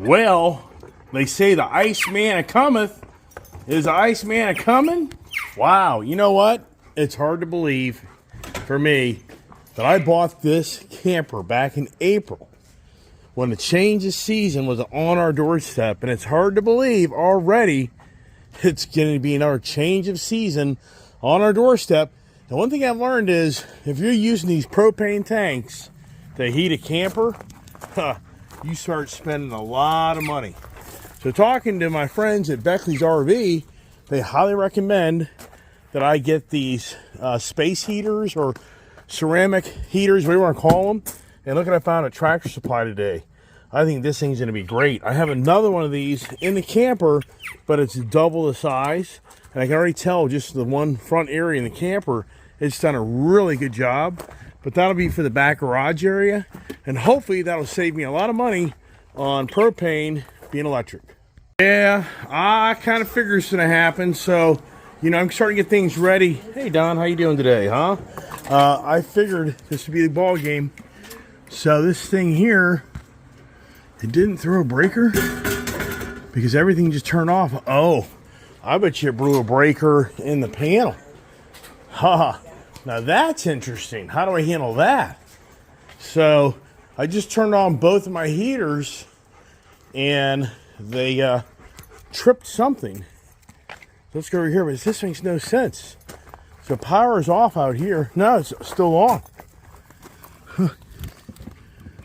Well, they say the Iceman cometh. Is the Iceman coming? Wow, you know what? It's hard to believe for me that I bought this camper back in April when the change of season was on our doorstep, and it's hard to believe already it's going to be another change of season on our doorstep. The one thing I've learned is if you're using these propane tanks to heat a camper, you start spending a lot of money. So talking to my friends at Beckley's RV, they highly recommend that I get these space heaters or ceramic heaters, whatever you want to call them. And look what I found at Tractor Supply today. I think this thing's going to be great. I have another one of these in the camper, but it's double the size. And I can already tell just the one front area in the camper, it's done a really good job. But that'll be for the back garage area. And hopefully that'll save me a lot of money on propane being electric. Yeah, I kind of figured it's going to happen. So, you know, I'm starting to get things ready. Hey, Don, how you doing today, huh? I figured this would be the ball game. So this thing here, it didn't throw a breaker because everything just turned off. Oh, I bet you it blew a breaker in the panel. Ha! Now that's interesting. How do I handle that? So I just turned on both of my heaters and they tripped something. Let's go over here, but this makes no sense. So power is off out here. No, it's still on. Huh.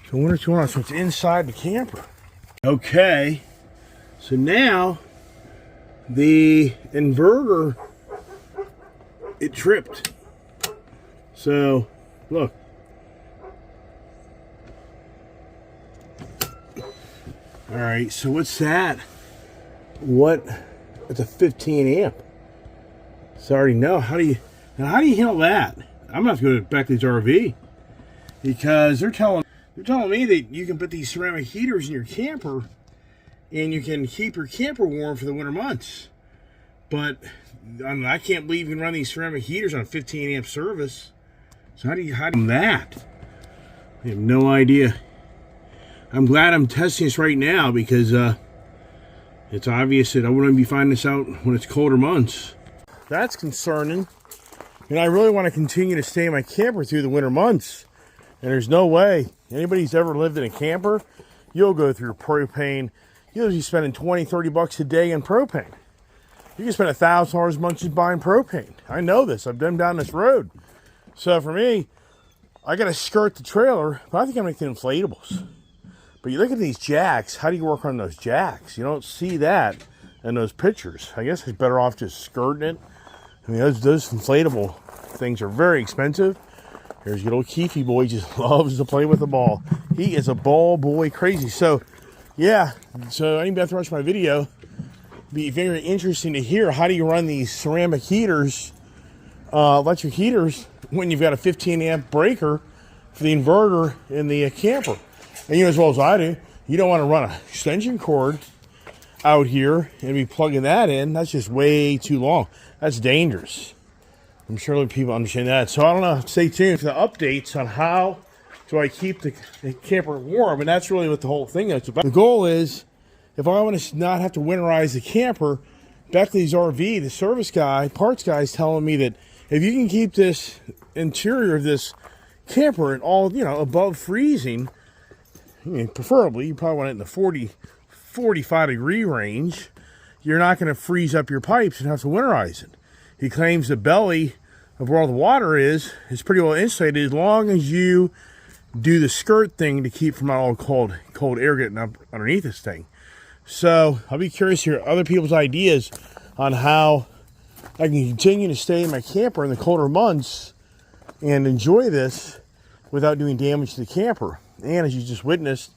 So I wonder what's going on. So it's inside the camper. Okay. So now the inverter, it tripped. So look. All right, so what's that? It's a 15 amp. So I already know. How do you handle that? I'm gonna have to go to Beckley's RV because they're telling me that you can put these ceramic heaters in your camper and you can keep your camper warm for the winter months. But I can't believe you can run these ceramic heaters on a 15 amp service. So how do you that? I have no idea. I'm glad I'm testing this right now because it's obvious that I wouldn't be finding this out when it's colder months. That's concerning. And I really want to continue to stay in my camper through the winter months. And there's no way anybody's ever lived in a camper, you'll go through propane. You'll be spending 20, 30 bucks a day in propane. You can spend $1,000 a month just buying propane. I know this. I've been down this road. So for me, I got to skirt the trailer, but I think I make the inflatables. But you look at these jacks, how do you work on those jacks? You don't see that in those pictures. I guess it's better off just skirting it. I mean, those inflatable things are very expensive. There's your little Keefy boy, just loves to play with the ball. He is a ball boy crazy. So, yeah, so I need to watch my video. Be very interesting to hear how do you run these ceramic heaters, electric heaters, when you've got a 15 amp breaker for the inverter in the camper. And you know as well as I do, you don't want to run an extension cord out here and be plugging that in. That's just way too long. That's dangerous. I'm sure people understand that. So I don't know. Stay tuned for the updates on how do I keep the camper warm. And that's really what the whole thing is about. The goal is, if I want to not have to winterize the camper, Beckley's RV, the service guy, parts guy, is telling me that if you can keep this interior of this camper at all, you know, above freezing, I mean, preferably, you probably want it in the 40, 45 degree range. You're not going to freeze up your pipes and have to winterize it. He claims the belly of where all the water is pretty well insulated as long as you do the skirt thing to keep from all cold air getting up underneath this thing. So I'll be curious to hear other people's ideas on how I can continue to stay in my camper in the colder months and enjoy this without doing damage to the camper. And as you just witnessed,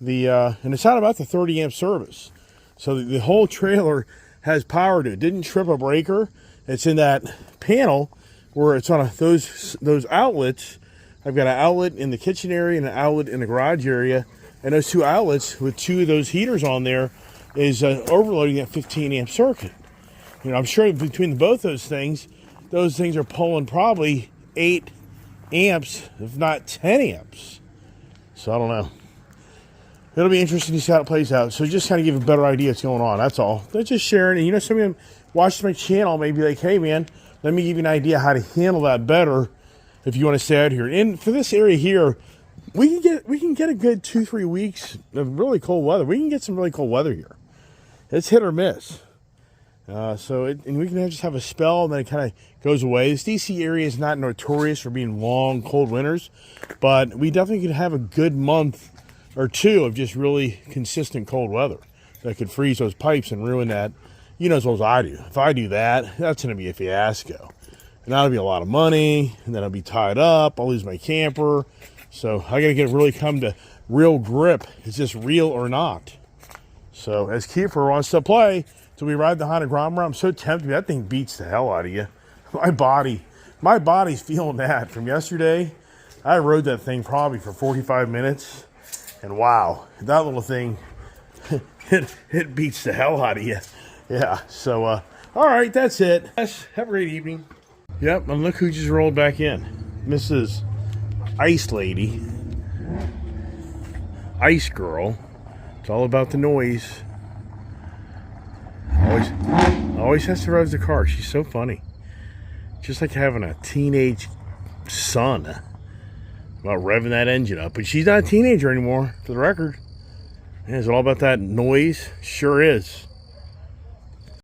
and it's not about the 30 amp service. So the whole trailer has power to it. It didn't trip a breaker. It's in that panel where it's on those outlets. I've got an outlet in the kitchen area and an outlet in the garage area. And those two outlets with two of those heaters on there is overloading that 15 amp circuit. You know, I'm sure between both those things are pulling probably 8 amps, if not 10 amps. So I don't know. it'll be interesting to see how it plays out. So just kind of give a better idea what's going on. That's all. They're just sharing. And you know, somebody watches my channel may be like, hey man, let me give you an idea how to handle that better if you want to stay out here. And for this area here, we can get a good 2-3 weeks of really cold weather. We can get some really cold weather here. It's hit or miss. And we can just have a spell and then it kind of goes away. This DC area is not notorious for being long, cold winters, but we definitely could have a good month or two of just really consistent cold weather that could freeze those pipes and ruin that. You know as well as I do. If I do that, that's going to be a fiasco. And that'll be a lot of money, and then I'll be tied up. I'll lose my camper. So I got to really come to real grip. Is this real or not? So as Kiefer wants to play, so we ride the Honda Grommer. I'm so tempted. That thing beats the hell out of you. My body's feeling that. From yesterday, I rode that thing probably for 45 minutes. And wow, that little thing, it beats the hell out of you. Yeah, so, all right, that's it. Have a great evening. Yep, and look who just rolled back in. Mrs. Ice Lady. Ice Girl. It's all about the noise. Always has to rev the car. She's so funny. Just like having a teenage son. About revving that engine up. But she's not a teenager anymore, for the record. Yeah, is it all about that noise? Sure is.